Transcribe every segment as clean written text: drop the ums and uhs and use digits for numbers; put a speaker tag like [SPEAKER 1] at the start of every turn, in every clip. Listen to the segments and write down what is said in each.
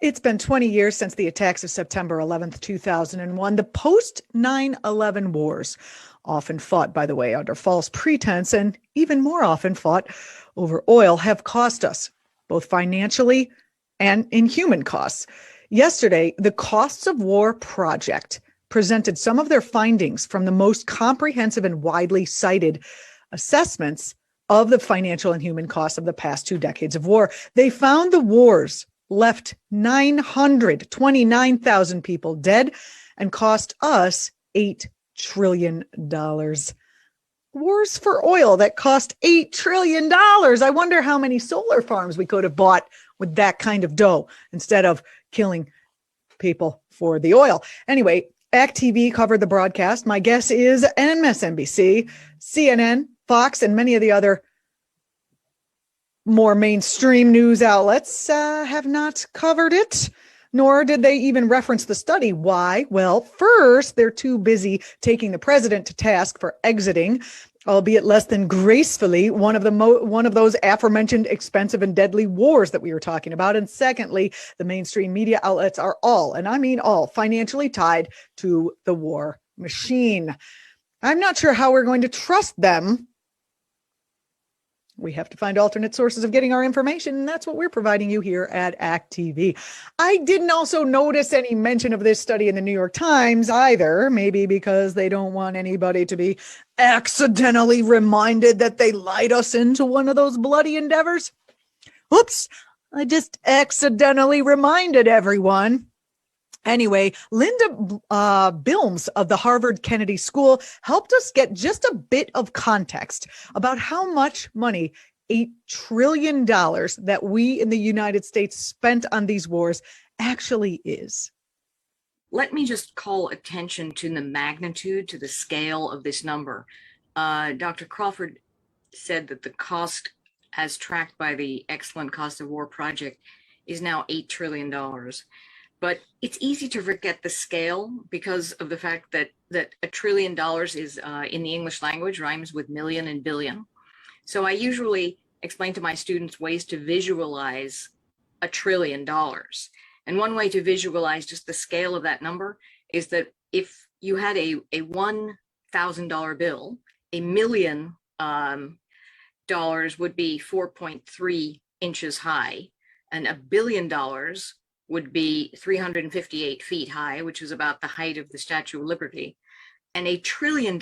[SPEAKER 1] It's been 20 years since the attacks of September 11th, 2001. The post 9/11 wars, often fought, by the way, under false pretense and even more often fought over oil, have cost us, both financially and in human costs. Yesterday, the Costs of War Project presented some of their findings from the most comprehensive and widely cited assessments of the financial and human costs of the past 2 decades of war. They found the wars left 929,000 people dead and cost us $8 trillion. Wars for oil that cost $8 trillion. I wonder how many solar farms we could have bought with that kind of dough instead of killing people for the oil. Anyway, act.tv covered the broadcast. My guess is MSNBC, CNN, Fox, and many of the other more mainstream news outlets have not covered it, nor did they even reference the study. Why? Well, first, they're too busy taking the president to task for exiting, albeit less than gracefully, one of those aforementioned expensive and deadly wars that we were talking about. And secondly, the mainstream media outlets are all, and I mean all, financially tied to the war machine. I'm not sure how we're going to trust them. We have to find alternate sources of getting our information, and that's what we're providing you here at act.tv. I didn't also notice any mention of this study in the New York Times either, maybe because they don't want anybody to be accidentally reminded that they lied us into one of those bloody endeavors. Oops, I just accidentally reminded everyone. Anyway, Linda Bilmes of the Harvard Kennedy School helped us get just a bit of context about how much money, $8 trillion, that we in the United States spent on these wars actually is.
[SPEAKER 2] Let me just call attention to the magnitude, to the scale of this number. Dr. Crawford said that the cost, as tracked by the excellent Cost of War Project, is now $8 trillion. But it's easy to forget the scale because of the fact that $1 trillion is in the English language rhymes with million and billion. So I usually explain to my students ways to visualize $1 trillion. And one way to visualize just the scale of that number is that if you had a $1,000 bill, $1 million would be 4.3 inches high, and $1 billion would be 358 feet high, which is about the height of the Statue of Liberty. And $1 trillion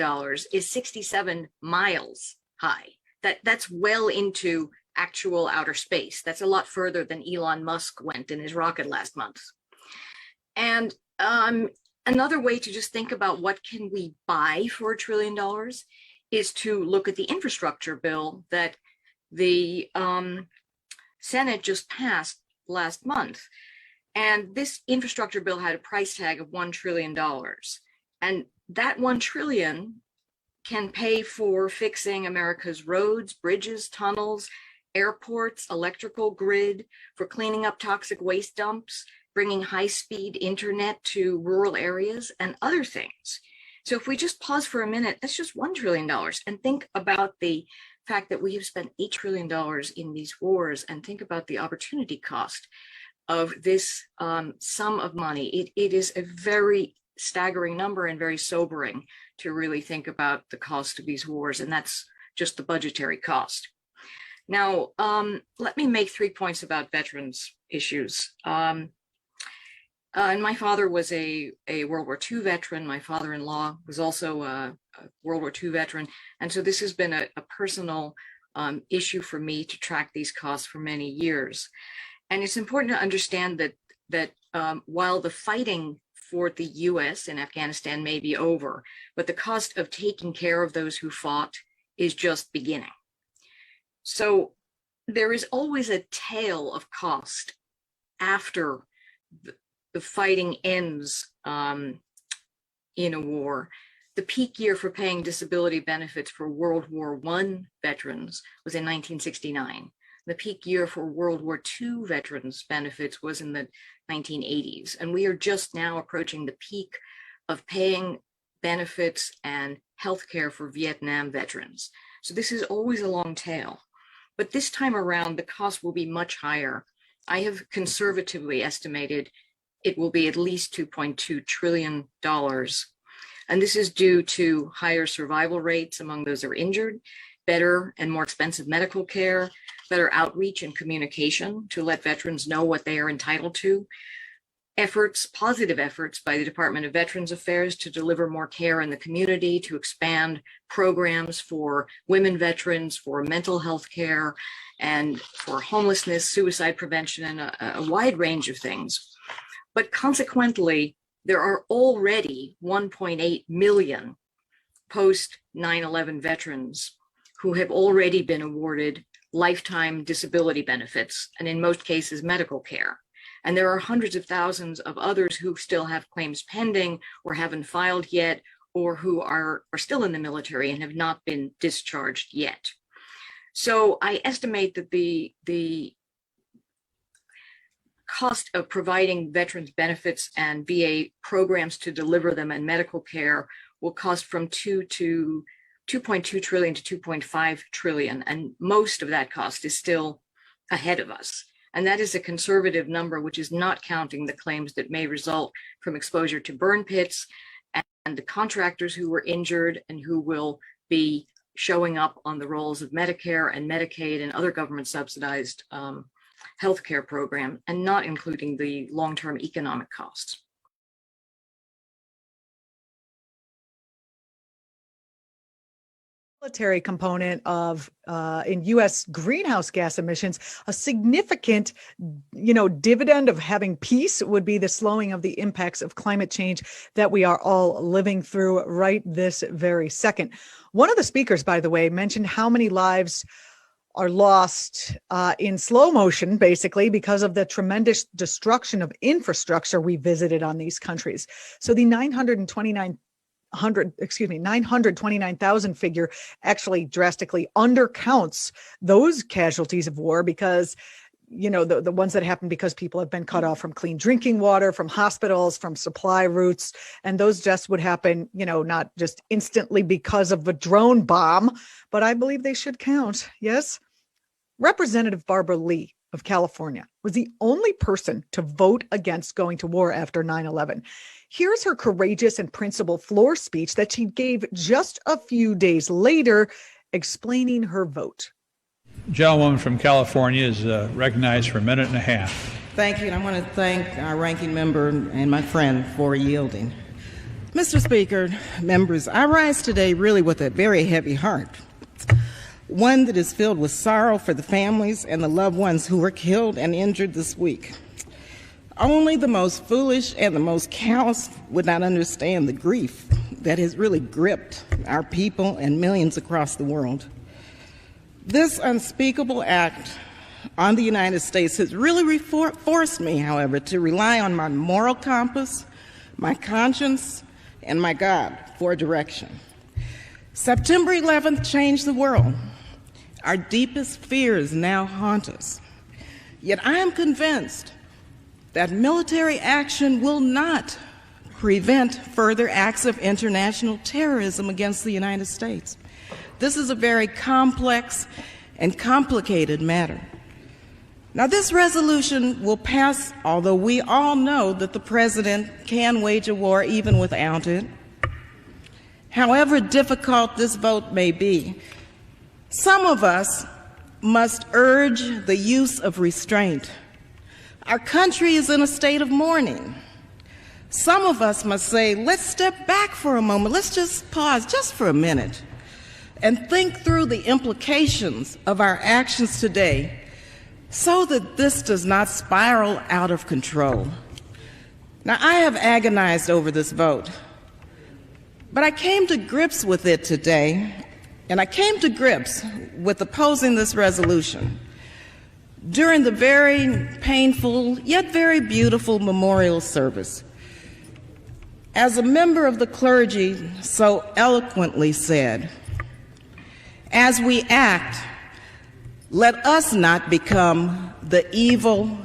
[SPEAKER 2] is 67 miles high. That's well into actual outer space. That's a lot further than Elon Musk went in his rocket last month. And another way to just think about what can we buy for $1 trillion is to look at the infrastructure bill that the Senate just passed last month. And this infrastructure bill had a price tag of $1 trillion. And that $1 trillion can pay for fixing America's roads, bridges, tunnels, airports, electrical grid, for cleaning up toxic waste dumps, bringing high-speed internet to rural areas, and other things. So if we just pause for a minute, that's just $1 trillion. And think about the fact that we have spent $8 trillion in these wars, and think about the opportunity cost of this sum of money. It is a very staggering number and very sobering to really think about the cost of these wars, and that's just the budgetary cost. Now, let me make 3 points about veterans issues. And my father was a World War II veteran. My father-in-law was also a World War II veteran. And so this has been a personal issue for me to track these costs for many years. And it's important to understand that while the fighting for the U.S. in Afghanistan may be over, but the cost of taking care of those who fought is just beginning. So there is always a tail of cost after the fighting ends in a war. The peak year for paying disability benefits for World War I veterans was in 1969. The peak year for World War II veterans benefits was in the 1980s. And we are just now approaching the peak of paying benefits and healthcare for Vietnam veterans. So this is always a long tail. But this time around, the cost will be much higher I have conservatively estimated it will be at least $2.2 trillion. And this is due to higher survival rates among those who are injured, better and more expensive medical care, better outreach and communication to let veterans know what they are entitled to, positive efforts by the Department of Veterans Affairs to deliver more care in the community, to expand programs for women veterans, for mental health care, and for homelessness, suicide prevention, and a wide range of things. But consequently, there are already 1.8 million post 9/11 veterans who have already been awarded lifetime disability benefits, and in most cases, medical care. And there are hundreds of thousands of others who still have claims pending or haven't filed yet, or who are still in the military and have not been discharged yet. So I estimate that the cost of providing veterans benefits and VA programs to deliver them and medical care will cost from 2.2 trillion to 2.5 trillion. And most of that cost is still ahead of us. And that is a conservative number, which is not counting the claims that may result from exposure to burn pits and the contractors who were injured and who will be showing up on the rolls of Medicare and Medicaid and other government subsidized healthcare program, and not including the long-term economic costs.
[SPEAKER 1] Military component of in U.S. greenhouse gas emissions, a significant, dividend of having peace would be the slowing of the impacts of climate change that we are all living through right this very second. One of the speakers, by the way, mentioned how many lives are lost in slow motion, basically, because of the tremendous destruction of infrastructure we visited on these countries. So the 929,000 figure actually drastically undercounts those casualties of war because, the ones that happen because people have been cut off from clean drinking water, from hospitals, from supply routes. And those deaths would happen, not just instantly because of a drone bomb, but I believe they should count. Yes. Representative Barbara Lee of California was the only person to vote against going to war after 9/11. Here's her courageous and principled floor speech that she gave just a few days later, explaining her vote.
[SPEAKER 3] Gentlewoman from California is recognized for a minute and a half.
[SPEAKER 4] Thank you, and I want to thank our ranking member and my friend for yielding. Mr. Speaker, members, I rise today really with a very heavy heart, one that is filled with sorrow for the families and the loved ones who were killed and injured this week. Only the most foolish and the most callous would not understand the grief that has really gripped our people and millions across the world. This unspeakable act on the United States has really forced me, however, to rely on my moral compass, my conscience, and my God for direction. September 11th changed the world. Our deepest fears now haunt us. Yet I am convinced that military action will not prevent further acts of international terrorism against the United States. This is a very complex and complicated matter. Now, this resolution will pass, although we all know that the president can wage a war even without it. However difficult this vote may be, some of us must urge the use of restraint. Our country is in a state of mourning. Some of us must say, let's step back for a moment. Let's just pause just for a minute and think through the implications of our actions today so that this does not spiral out of control. Now, I have agonized over this vote, but I came to grips with it today, and I came to grips with opposing this resolution during the very painful yet very beautiful memorial service. As a member of the clergy so eloquently said, as we act, let us not become the evil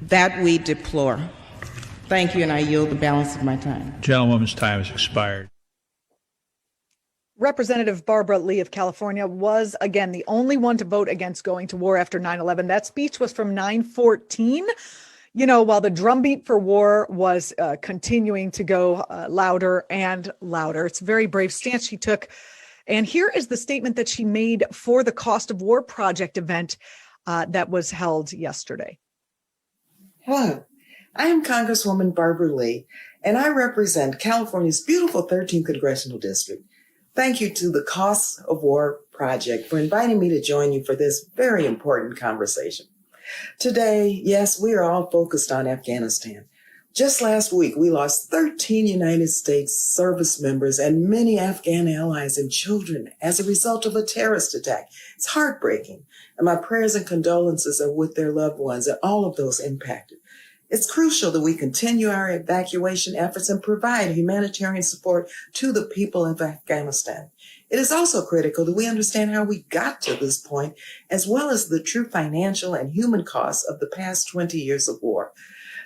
[SPEAKER 4] that we deplore. Thank you, and I yield the balance of my time.
[SPEAKER 3] Gentlewoman's time has expired.
[SPEAKER 1] Representative Barbara Lee of California was, again, the only one to vote against going to war after 9/11. That speech was from 9/14. While the drumbeat for war was continuing to go louder and louder. It's a very brave stance she took. And here is the statement that she made for the Cost of War Project event that was held yesterday.
[SPEAKER 5] Hello, I am Congresswoman Barbara Lee, and I represent California's beautiful 13th Congressional District. Thank you to the Cost of War Project for inviting me to join you for this very important conversation. Today, yes, we are all focused on Afghanistan. Just last week, we lost 13 United States service members and many Afghan allies and children as a result of a terrorist attack. It's heartbreaking, and my prayers and condolences are with their loved ones and all of those impacted. It's crucial that we continue our evacuation efforts and provide humanitarian support to the people of Afghanistan. It is also critical that we understand how we got to this point, as well as the true financial and human costs of the past 20 years of war.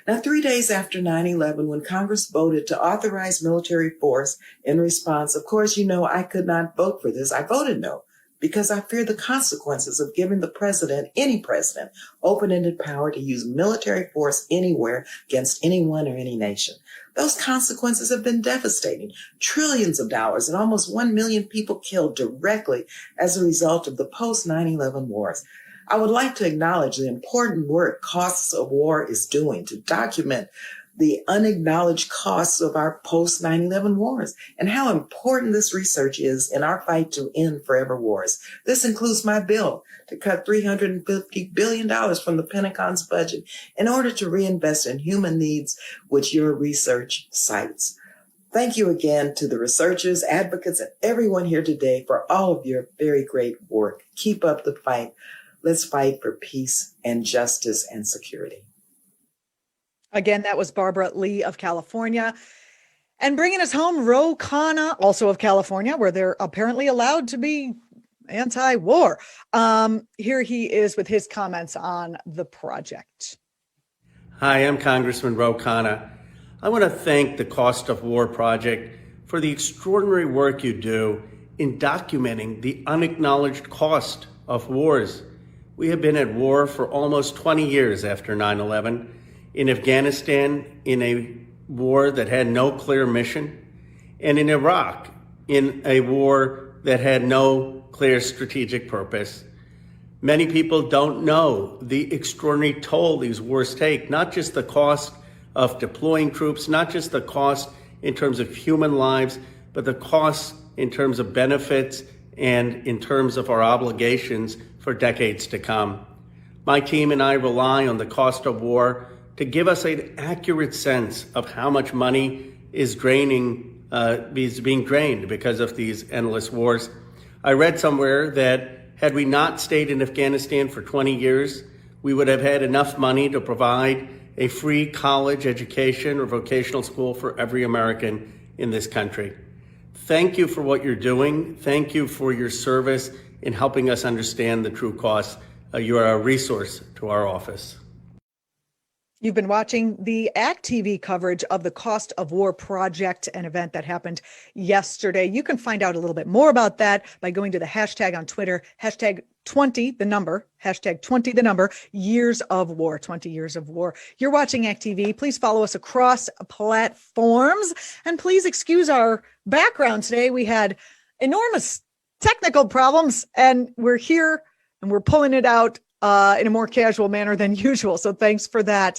[SPEAKER 5] Now, 3 days after 9/11, when Congress voted to authorize military force in response, of course, I could not vote for this. I voted no, because I fear the consequences of giving the president, any president, open-ended power to use military force anywhere against anyone or any nation. Those consequences have been devastating. Trillions of dollars and almost 1 million people killed directly as a result of the post-9/11 wars. I would like to acknowledge the important work Costs of War is doing to document the unacknowledged costs of our post-9/11 wars and how important this research is in our fight to end forever wars. This includes my bill to cut $350 billion from the Pentagon's budget in order to reinvest in human needs, which your research cites. Thank you again to the researchers, advocates, and everyone here today for all of your very great work. Keep up the fight. Let's fight for peace and justice and security.
[SPEAKER 1] Again, that was Barbara Lee of California. And bringing us home, Ro Khanna, also of California, where they're apparently allowed to be anti-war. Here he is with his comments on the project.
[SPEAKER 6] Hi, I'm Congressman Ro Khanna. I want to thank the Cost of War Project for the extraordinary work you do in documenting the unacknowledged cost of wars. We have been at war for almost 20 years after 9/11. In Afghanistan, in a war that had no clear mission, and in Iraq, in a war that had no clear strategic purpose. Many people don't know the extraordinary toll these wars take, not just the cost of deploying troops, not just the cost in terms of human lives, but the cost in terms of benefits and in terms of our obligations for decades to come. My team and I rely on the Cost of War to give us an accurate sense of how much money is being drained because of these endless wars. I read somewhere that had we not stayed in Afghanistan for 20 years, we would have had enough money to provide a free college education or vocational school for every American in this country. Thank you for what you're doing. Thank you for your service in helping us understand the true costs. You are a resource to our office.
[SPEAKER 1] You've been watching the act.tv coverage of the Cost of War Project, an event that happened yesterday. You can find out a little bit more about that by going to the hashtag on Twitter, hashtag 20, the number, hashtag 20, the number, years of war, 20 years of war. You're watching act.tv. Please follow us across platforms. And please excuse our background today. We had enormous technical problems, and we're here and we're pulling it out in a more casual manner than usual. So thanks for that.